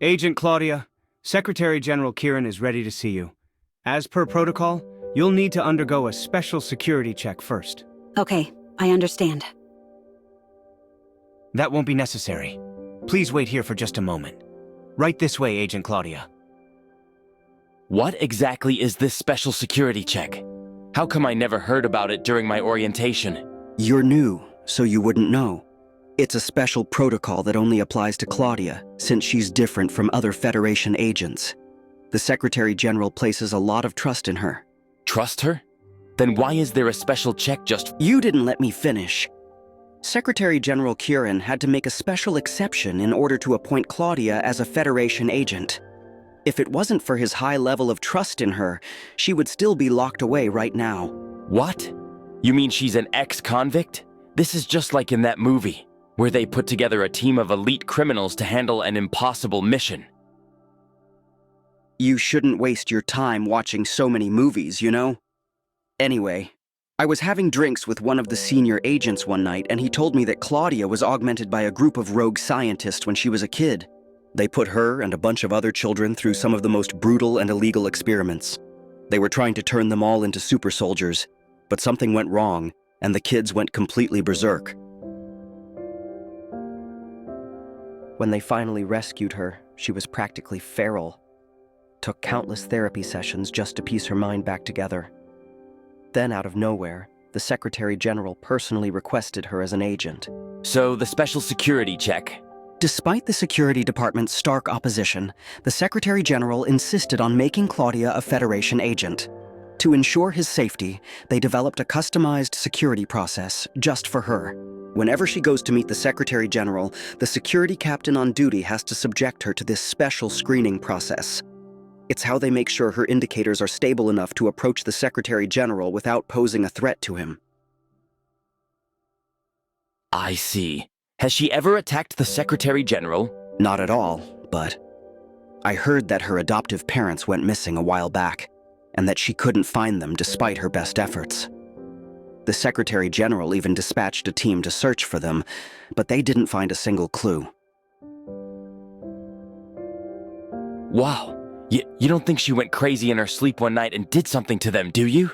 Agent Claudia, Secretary General Kieran is ready to see you. As per protocol, you'll need to undergo a special security check first. Okay, I understand. That won't be necessary. Please wait here for just a moment. Right this way, Agent Claudia. What exactly is this special security check? How come I never heard about it during my orientation? You're new, so you wouldn't know. It's a special protocol that only applies to Claudia, since she's different from other Federation agents. The Secretary General places a lot of trust in her. Trust her? Then why is there a special check just... You didn't let me finish. Secretary General Kieran had to make a special exception in order to appoint Claudia as a Federation agent. If it wasn't for his high level of trust in her, she would still be locked away right now. What? You mean she's an ex-convict? This is just like in that movie, where they put together a team of elite criminals to handle an impossible mission. You shouldn't waste your time watching so many movies, you know? Anyway, I was having drinks with one of the senior agents one night, and he told me that Claudia was augmented by a group of rogue scientists when she was a kid. They put her and a bunch of other children through some of the most brutal and illegal experiments. They were trying to turn them all into super soldiers, but something went wrong, and the kids went completely berserk. When they finally rescued her, she was practically feral. Took countless therapy sessions just to piece her mind back together. Then, out of nowhere, the Secretary General personally requested her as an agent. So, the special security check. Despite the Security Department's stark opposition, the Secretary General insisted on making Claudia a Federation agent. To ensure his safety, they developed a customized security process just for her. Whenever she goes to meet the Secretary General, the security captain on duty has to subject her to this special screening process. It's how they make sure her indicators are stable enough to approach the Secretary General without posing a threat to him. I see. Has she ever attacked the Secretary General? Not at all, but I heard that her adoptive parents went missing a while back, and that she couldn't find them despite her best efforts. The Secretary General even dispatched a team to search for them, but they didn't find a single clue. Wow. You don't think she went crazy in her sleep one night and did something to them, do you?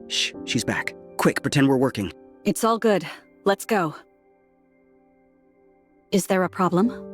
Shh, she's back. Quick, pretend we're working. It's all good. Let's go. Is there a problem?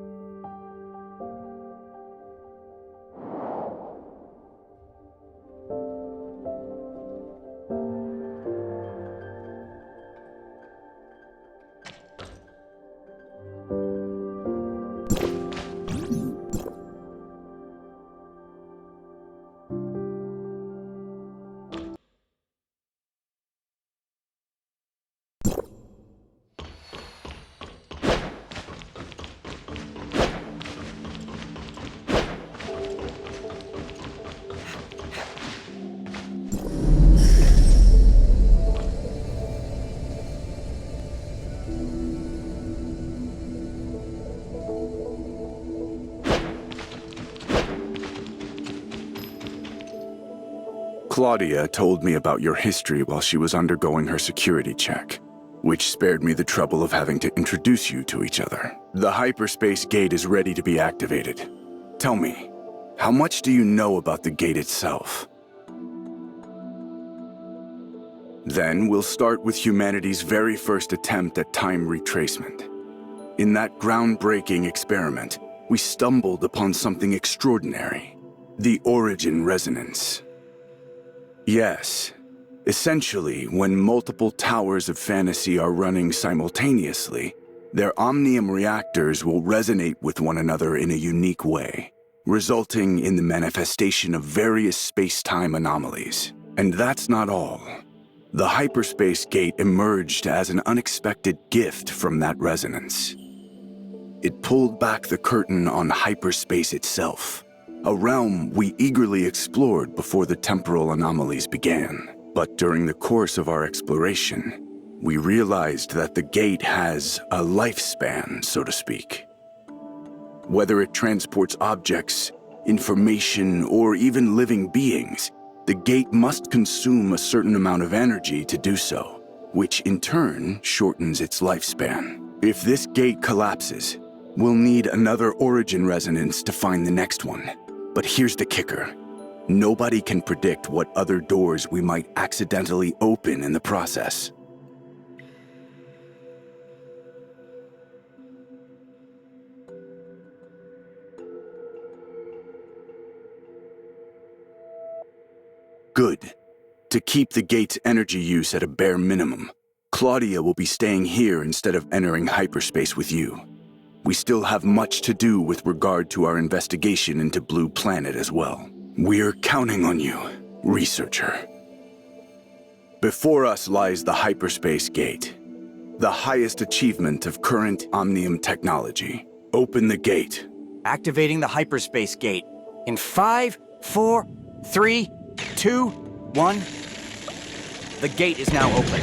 Claudia told me about your history while she was undergoing her security check, which spared me the trouble of having to introduce you to each other. The hyperspace gate is ready to be activated. Tell me, how much do you know about the gate itself? Then we'll start with humanity's very first attempt at time retracement. In that groundbreaking experiment, we stumbled upon something extraordinary: the origin resonance. Yes. Essentially, when multiple towers of fantasy are running simultaneously, their omnium reactors will resonate with one another in a unique way, resulting in the manifestation of various space-time anomalies. And that's not all. The hyperspace gate emerged as an unexpected gift from that resonance. It pulled back the curtain on hyperspace itself, a realm we eagerly explored before the temporal anomalies began. But during the course of our exploration, we realized that the gate has a lifespan, so to speak. Whether it transports objects, information, or even living beings, the gate must consume a certain amount of energy to do so, which in turn shortens its lifespan. If this gate collapses, we'll need another origin resonance to find the next one. But here's the kicker. Nobody can predict what other doors we might accidentally open in the process. Good. To keep the gate's energy use at a bare minimum, Claudia will be staying here instead of entering hyperspace with you. We still have much to do with regard to our investigation into Blue Planet as well. We're counting on you, researcher. Before us lies the Hyperspace Gate, the highest achievement of current Omnium technology. Open the gate. Activating the Hyperspace Gate. In 5, 4, 3, 2, 1. The gate is now open.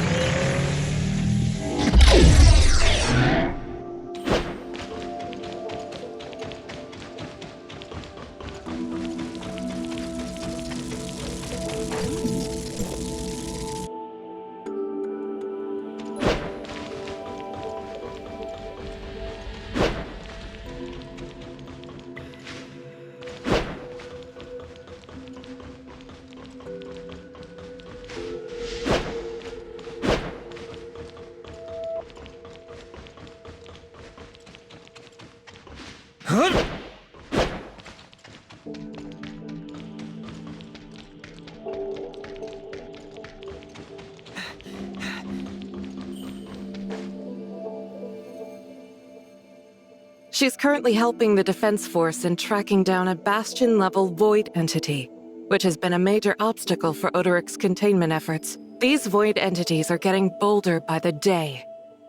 She's currently helping the Defense Force in tracking down a Bastion-level void entity, which has been a major obstacle for Odoric's containment efforts. These void entities are getting bolder by the day.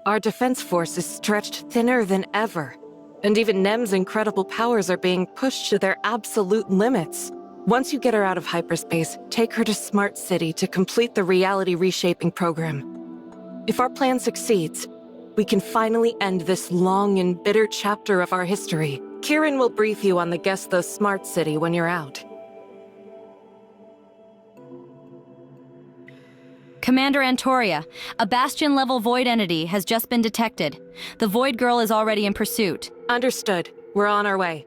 Our Defense Force is stretched thinner than ever, and even Nem's incredible powers are being pushed to their absolute limits. Once you get her out of hyperspace, take her to Smart City to complete the reality reshaping program. If our plan succeeds, we can finally end this long and bitter chapter of our history. Kieran will brief you on the Guesthos Smart City when you're out. Commander Antoria, a Bastion-level void entity has just been detected. The Void Girl is already in pursuit. Understood. We're on our way.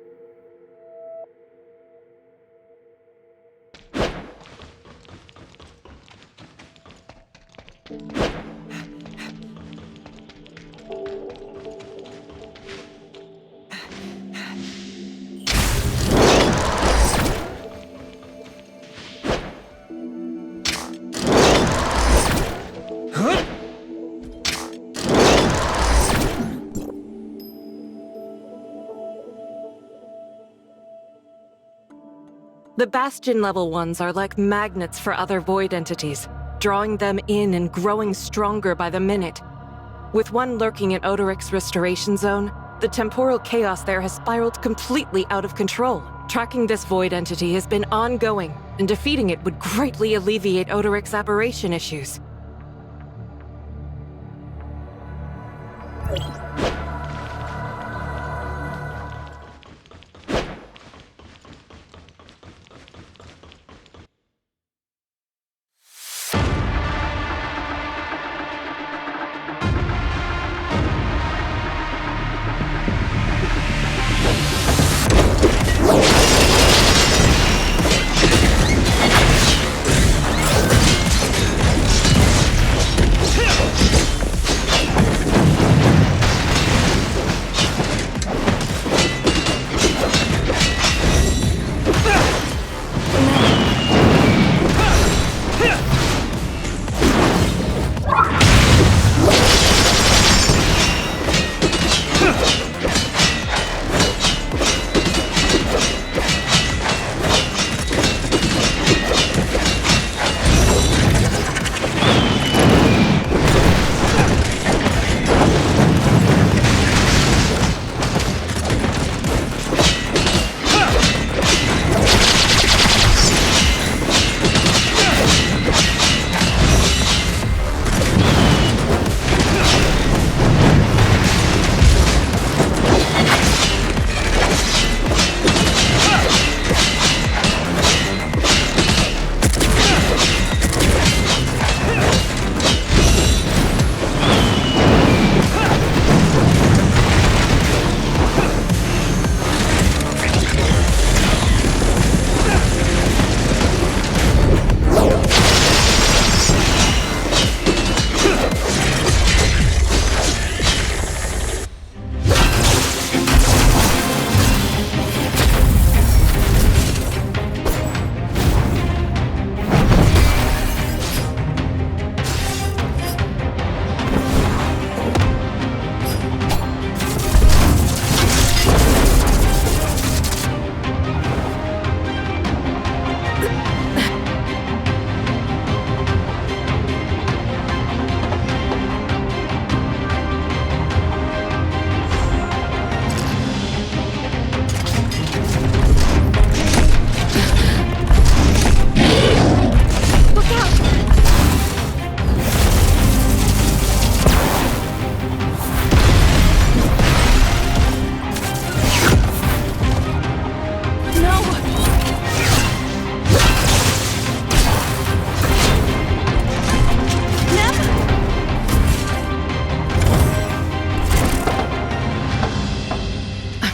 The Bastion-level ones are like magnets for other void entities, drawing them in and growing stronger by the minute. With one lurking in Odoric's restoration zone, the temporal chaos there has spiraled completely out of control. Tracking this void entity has been ongoing, and defeating it would greatly alleviate Odoric's aberration issues.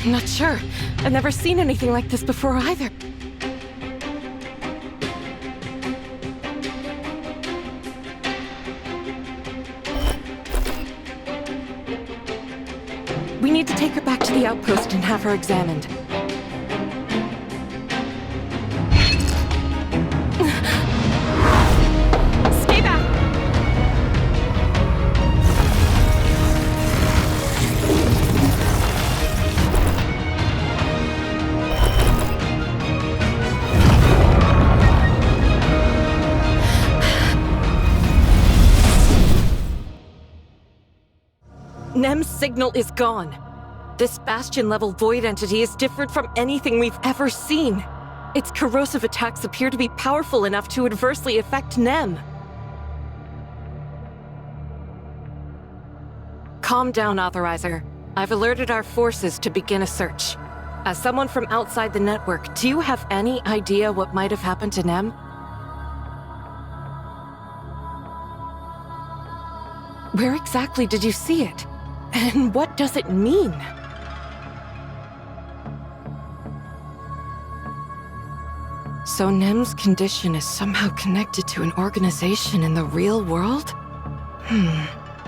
I'm not sure. I've never seen anything like this before either. We need to take her back to the outpost and have her examined. Stay back! Nem's signal is gone. This Bastion-level void entity is different from anything we've ever seen. Its corrosive attacks appear to be powerful enough to adversely affect Nem. Calm down, Authorizer. I've alerted our forces to begin a search. As someone from outside the network, do you have any idea what might have happened to Nem? Where exactly did you see it? And what does it mean? So Nem's condition is somehow connected to an organization in the real world?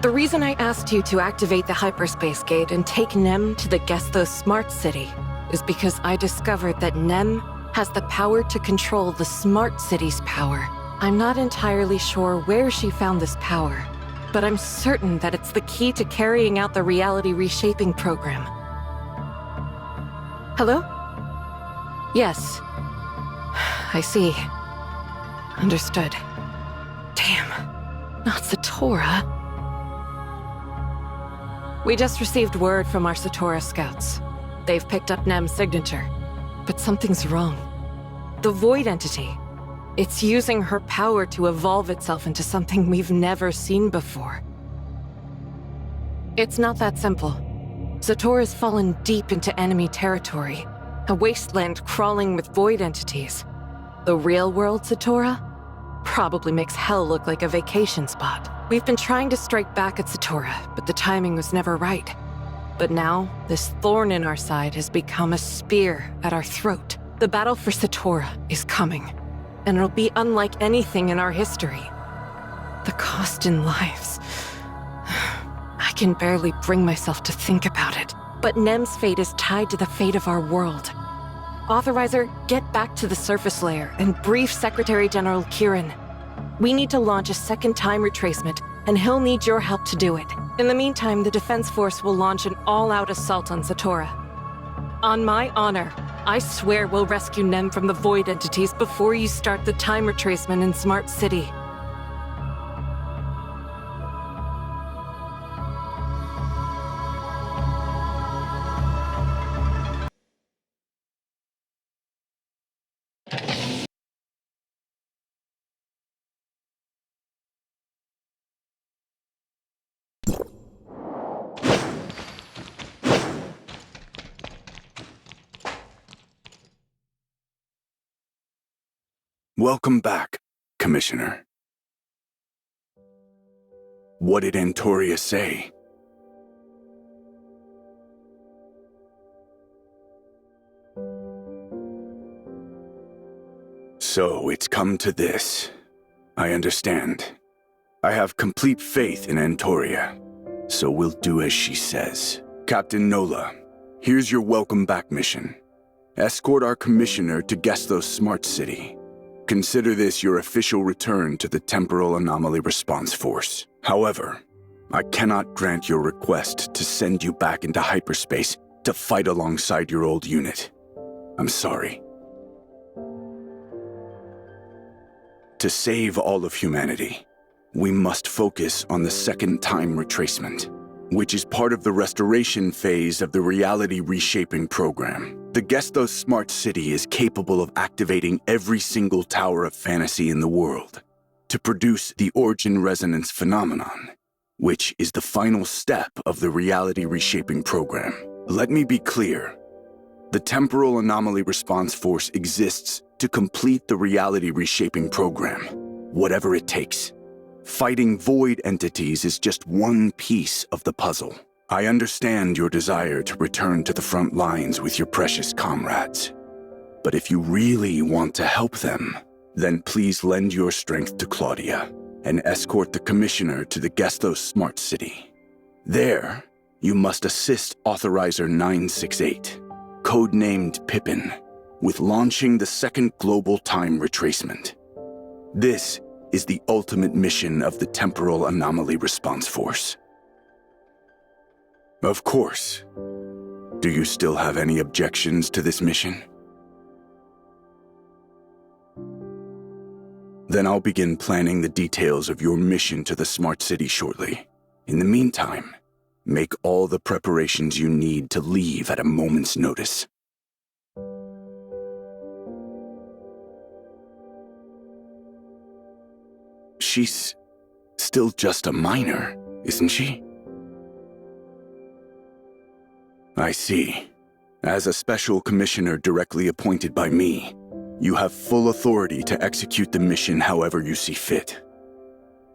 The reason I asked you to activate the Hyperspace Gate and take Nem to the Gesthos Smart City is because I discovered that Nem has the power to control the Smart City's power. I'm not entirely sure where she found this power, but I'm certain that it's the key to carrying out the reality reshaping program. Hello? Yes. I see. Understood. Damn. Not Satora. We just received word from our Satora scouts. They've picked up Nem's signature. But something's wrong. The Void Entity. It's using her power to evolve itself into something we've never seen before. It's not that simple. Satora's fallen deep into enemy territory. A wasteland crawling with void entities. The real world Satora? Probably makes hell look like a vacation spot. We've been trying to strike back at Satora, but the timing was never right. But now, this thorn in our side has become a spear at our throat. The battle for Satora is coming. And it'll be unlike anything in our history. The cost in lives. I can barely bring myself to think about it. But Nem's fate is tied to the fate of our world. Authorizer, get back to the surface layer and brief Secretary General Kieran. We need to launch a second time retracement, and he'll need your help to do it. In the meantime, the Defense Force will launch an all-out assault on Satora. On my honor, I swear we'll rescue Nem from the Void Entities before you start the time retracement in Smart City. Welcome back, Commissioner. What did Antoria say? So it's come to this. I understand. I have complete faith in Antoria, so we'll do as she says. Captain Nola, here's your welcome back mission. Escort our commissioner to Gesthos Smart City. Consider this your official return to the Temporal Anomaly Response Force. However, I cannot grant your request to send you back into hyperspace to fight alongside your old unit. I'm sorry. To save all of humanity, we must focus on the second time retracement, which is part of the restoration phase of the reality reshaping program. The Gesthos Smart City is capable of activating every single tower of fantasy in the world to produce the origin resonance phenomenon, which is the final step of the reality reshaping program. Let me be clear. The Temporal Anomaly Response Force exists to complete the reality reshaping program, whatever it takes. Fighting void entities is just one piece of the puzzle. I understand your desire to return to the front lines with your precious comrades. But if you really want to help them, then please lend your strength to Claudia and escort the Commissioner to the Gestos Smart City. There, you must assist Authorizer 968, codenamed Pippin, with launching the second global time retracement. This is the ultimate mission of the Temporal Anomaly Response Force. Of course. Do you still have any objections to this mission? Then I'll begin planning the details of your mission to the Smart City shortly. In the meantime, make all the preparations you need to leave at a moment's notice. She's still just a minor, isn't she? I see. As a special commissioner directly appointed by me, you have full authority to execute the mission however you see fit.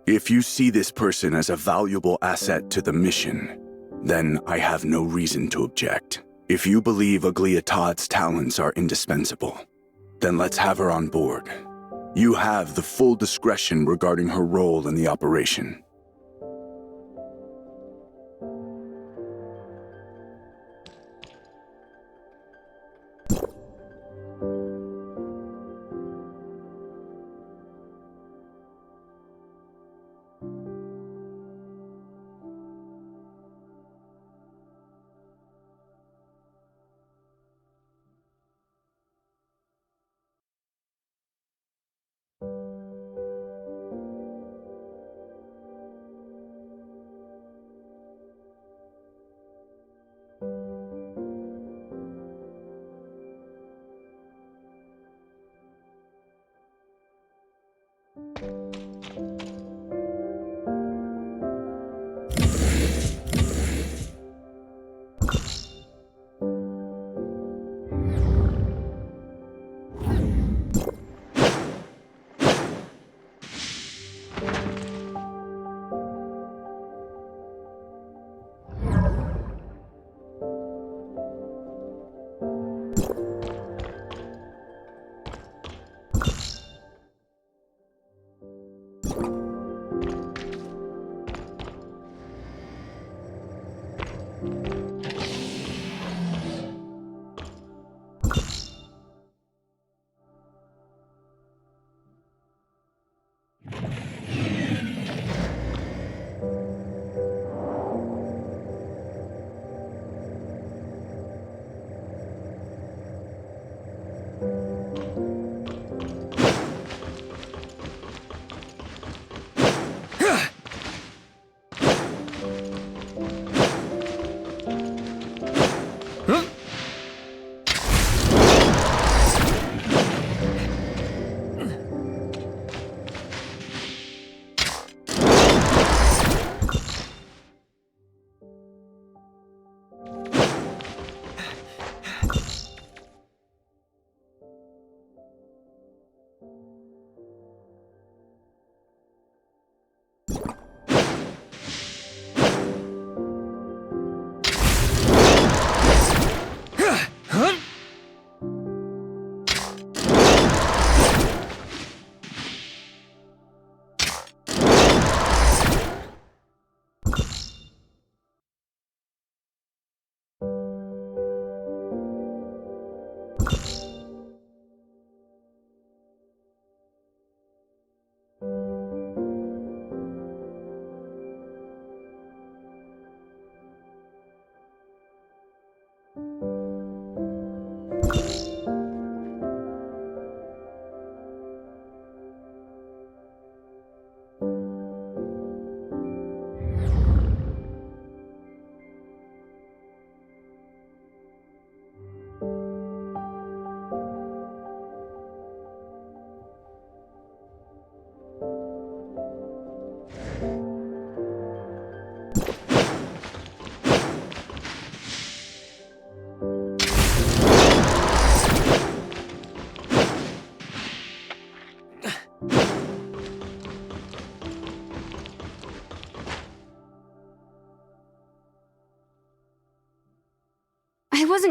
If you see this person as a valuable asset to the mission, then I have no reason to object. If you believe Agliatad's talents are indispensable, then let's have her on board. You have the full discretion regarding her role in the operation.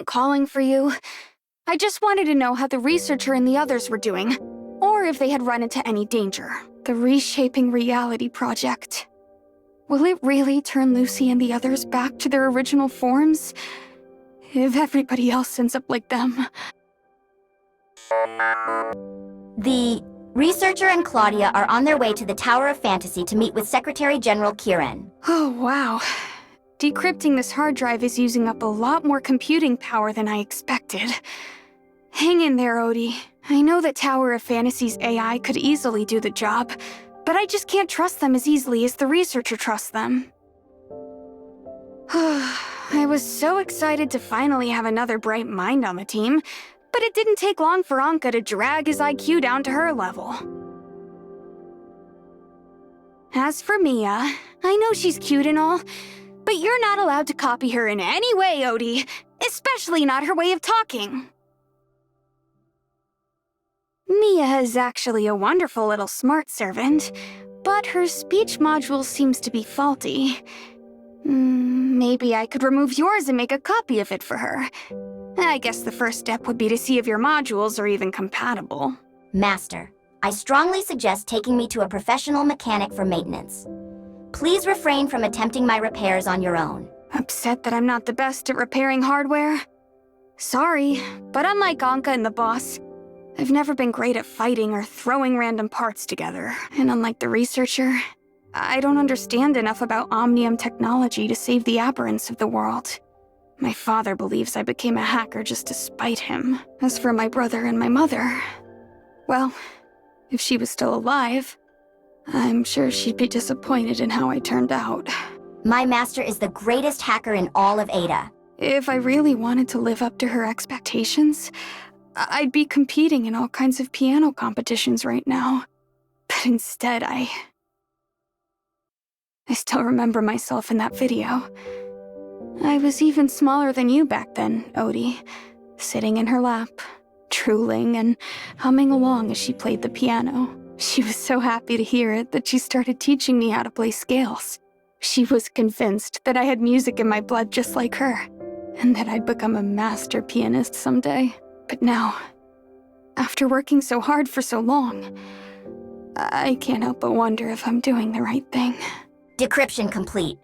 wasn't calling for you. I just wanted to know how the researcher and the others were doing, or if they had run into any danger. The Reshaping Reality project. Will it really turn Lucy and the others back to their original forms? If everybody else ends up like them. The researcher and Claudia are on their way to the Tower of Fantasy to meet with Secretary General Kieran. Oh, wow. Decrypting this hard drive is using up a lot more computing power than I expected. Hang in there, Odie. I know that Tower of Fantasy's AI could easily do the job, but I just can't trust them as easily as the researcher trusts them. I was so excited to finally have another bright mind on the team, but it didn't take long for Anka to drag his IQ down to her level. As for Mia, I know she's cute and all, but you're not allowed to copy her in any way, Odie, especially not her way of talking. Mia is actually a wonderful little smart servant, but her speech module seems to be faulty. Maybe I could remove yours and make a copy of it for her. I guess the first step would be to see if your modules are even compatible. Master, I strongly suggest taking me to a professional mechanic for maintenance. Please refrain from attempting my repairs on your own. Upset that I'm not the best at repairing hardware? Sorry, but unlike Anka and the boss, I've never been great at fighting or throwing random parts together. And unlike the researcher, I don't understand enough about Omnium technology to save the aberrants of the world. My father believes I became a hacker just to spite him. As for my brother and my mother, well, if she was still alive, I'm sure she'd be disappointed in how I turned out. My master is the greatest hacker in all of Ada. If I really wanted to live up to her expectations, I'd be competing in all kinds of piano competitions right now. But instead, I still remember myself in that video. I was even smaller than you back then, Odie, sitting in her lap, drooling and humming along as she played the piano. She was so happy to hear it that she started teaching me how to play scales. She was convinced that I had music in my blood just like her, and that I'd become a master pianist someday. But now, after working so hard for so long, I can't help but wonder if I'm doing the right thing. Decryption complete.